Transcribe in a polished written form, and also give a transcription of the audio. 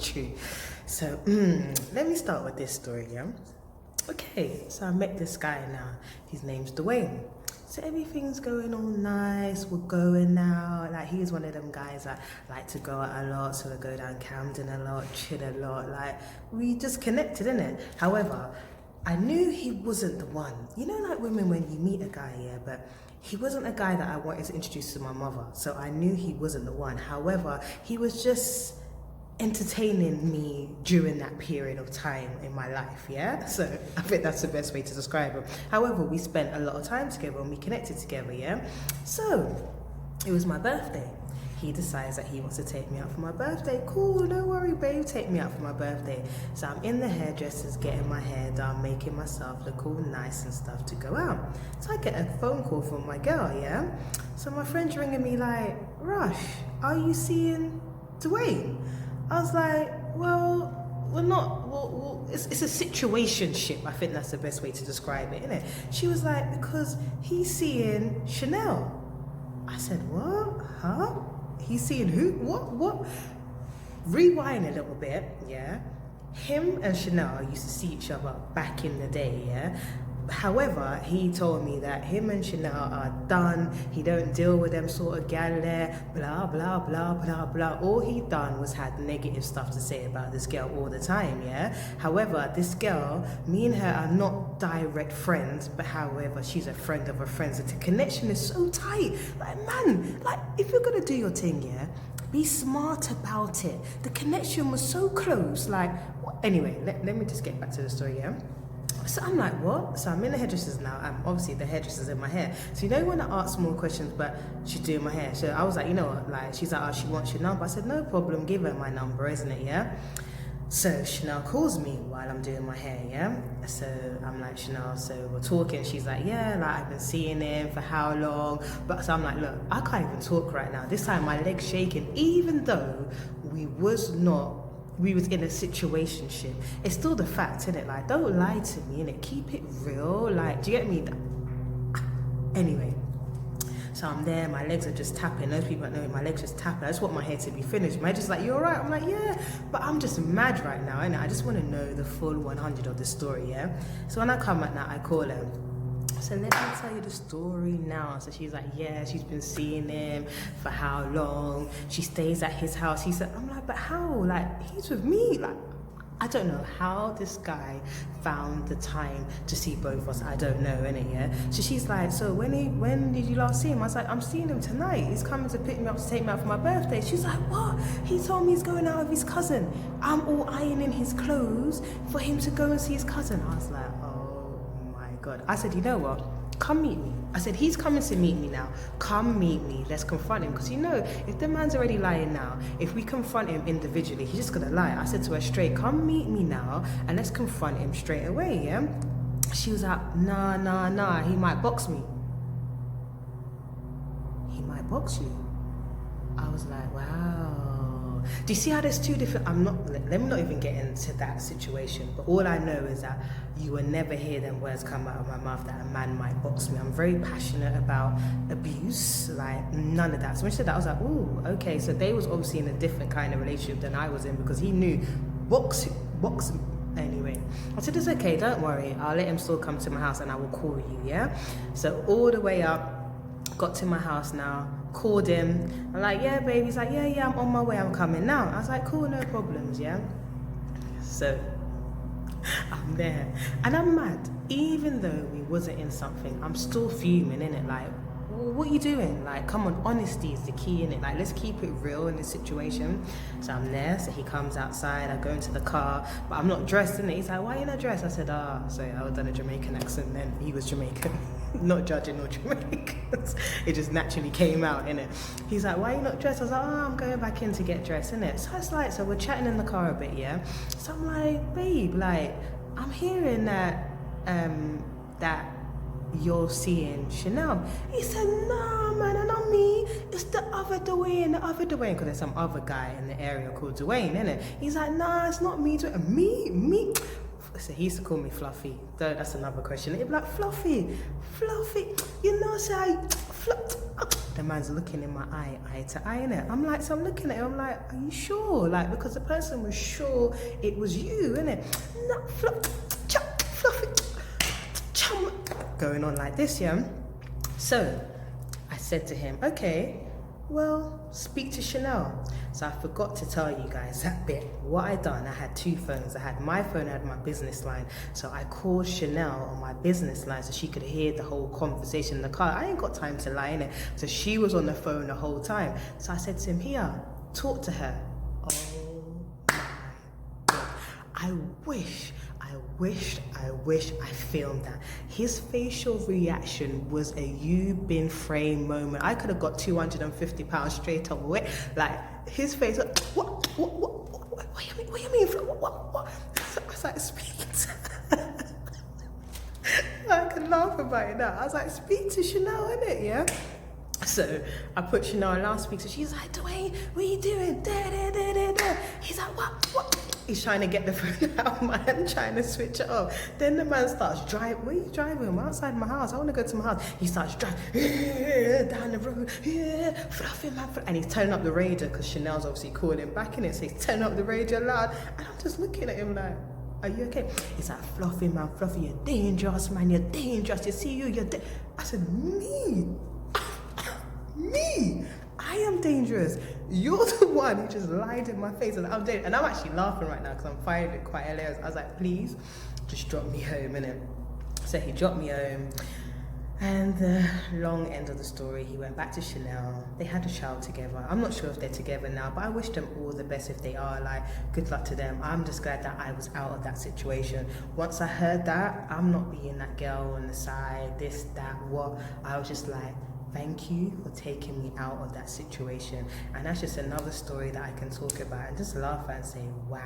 true. So, let me start with this story, yeah? Okay, so I met this guy now. His name's Dwayne. So everything's going all nice, we're going out. Like, he's one of them guys that like to go out a lot, so we go down Camden a lot, chill a lot. Like, we just connected, innit? However, I knew he wasn't the one. You know, like women, when you meet a guy, yeah, but he wasn't a guy that I wanted to introduce to my mother. So I knew he wasn't the one. However, he was just entertaining me during that period of time in my life, yeah? So I think that's the best way to describe him. However, we spent a lot of time together and we connected together, yeah? So it was my birthday. He decides that he wants to take me out for my birthday. Cool, no worry, babe, take me out for my birthday. So I'm in the hairdressers, getting my hair done, making myself look all nice and stuff to go out. So I get a phone call from my girl, yeah? So my friend's ringing me like, Rush, are you seeing Dwayne? I was like, well, we're not, it's a situationship. I think that's the best way to describe it, innit? She was like, because he's seeing Chanel. I said, what? Huh? He's seeing who? What? Rewind a little bit, yeah? Him and Chanel used to see each other back in the day, yeah? However, he told me that him and Chanel are done. He don't deal with them sort of gal there, blah, blah, blah, blah, blah. All he done was had negative stuff to say about this girl all the time, yeah? However, this girl, me and her are not direct friends, but however, she's a friend of a friend. So the connection is so tight. Like, man, like, if you're gonna do your thing, yeah, be smart about it. The connection was so close, like, anyway, let me just get back to the story, yeah? So I'm like, what? So I'm in the hairdressers now. I'm obviously the hairdresser's in my hair. So you know when I ask more questions, but she's doing my hair. So I was like, you know what? Like, she's like, oh, she wants your number. I said, no problem. Give her my number, isn't it? Yeah. So Chanel calls me while I'm doing my hair. Yeah. So I'm like, Chanel. So we're talking. She's like, yeah, like I've been seeing him for how long? But so I'm like, look, I can't even talk right now. This time my leg's shaking, even though we was in a situationship. It's still the fact, innit? Like, don't lie to me, innit? Keep it real. Like, do you get me? Anyway, so I'm there, my legs are just tapping. Those people that know my legs just tapping. I just want my hair to be finished. My just like, you alright? I'm like, yeah. But I'm just mad right now, innit? I just want to know the full 100 of the story, yeah? So when I come back now, I call her. So let me tell you the story now. So she's like, yeah, she's been seeing him for how long? She stays at his house. He said, I'm like, but how? Like, he's with me. Like, I don't know how this guy found the time to see both of us. I don't know, innit, yeah? So she's like, so when did you last see him? I was like, I'm seeing him tonight. He's coming to pick me up to take me out for my birthday. She's like, what? He told me he's going out with his cousin. I'm all ironing his clothes for him to go and see his cousin. I was like, God. I said, you know what? Come meet me. I said, he's coming to meet me now. Come meet me. Let's confront him. Because you know, if the man's already lying now, if we confront him individually, he's just gonna lie. I said to her straight, come meet me now and let's confront him straight away, yeah? She was like, nah, he might box me. He might box you. I was like, wow. Do you see how there's two different, let me not even get into that situation, but all I know is that you will never hear them words come out of my mouth that a man might box me. I'm very passionate about abuse, like none of that. So when she said that, I was like, ooh, okay, so they was obviously in a different kind of relationship than I was in, because he knew box. Anyway, I said, it's okay, don't worry, I'll let him still come to my house and I will call you, yeah? So all the way up, got to my house now, called him. I'm like, yeah, babe. He's like, yeah, I'm on my way, I'm coming now. I was like, cool, no problems, yeah? So I'm there and I'm mad. Even though we wasn't in something, I'm still fuming, innit? Like, what are you doing? Like, come on, honesty is the key, innit? Like, let's keep it real in this situation. So I'm there, so he comes outside, I go into the car, but I'm not dressed, innit? He's like, why are you not dressed? I said, sorry, I was done a Jamaican accent then. He was Jamaican. Not judging or Jamaicans. It just naturally came out, innit? He's like, why are you not dressed? I was like, I'm going back in to get dressed, innit? So it's like, so we're chatting in the car a bit, yeah? So I'm like, babe, like, I'm hearing that, that you're seeing Chanel. He said, nah, man, not me. It's the other Dwayne, because there's some other guy in the area called Dwayne, innit? He's like, nah, it's not me. Me? So he used to call me Fluffy. That's another question. He'd be like, Fluffy, you know, say, the man's looking in my eye to eye, innit? I'm like, so I'm looking at him, I'm like, are you sure? Like, because the person was sure it was you, innit? No, fluffy, chum, going on like this, yeah? So I said to him, okay, well, speak to Chanel. So I forgot to tell you guys that bit. What I done, I had two phones. I had my phone, I had my business line. So I called Chanel on my business line so she could hear the whole conversation in the car. I ain't got time to lie, innit? So she was on the phone the whole time. So I said to him, here, talk to her. Oh my God. I wish I filmed that. His facial reaction was a you been framed moment. I could have got £250 straight away. Like, his face, what you mean? What? So I was like, speak to I can laugh about it now. I was like, speak to Chanel, innit, yeah? So I put Chanel on loudspeaker. So she's like, Dwayne, what are you doing? He's like, what? He's trying to get the phone out of my hand, trying to switch it off. Then the man starts driving. Where are you driving? I'm outside my house. I want to go to my house. He starts driving down the road. Fluffy man. And he's turning up the radio because Chanel's obviously calling him back in it. So he's turning up the radio loud. And I'm just looking at him like, are you okay? He's like, Fluffy man, Fluffy, you're dangerous, man. You're dangerous. You see you're I said, me? Me? I am dangerous. You're the one who just lied in my face and I'm dangerous. And I'm actually laughing right now because I'm finding it quite hilarious. I was like, please, just drop me home, innit? So he dropped me home. And the long end of the story, he went back to Chanel. They had a child together. I'm not sure if they're together now, but I wish them all the best if they are. Like, good luck to them. I'm just glad that I was out of that situation. Once I heard that, I'm not being that girl on the side, this, that, what. I was just like, thank you for taking me out of that situation. And that's just another story that I can talk about and just laugh at and say, wow.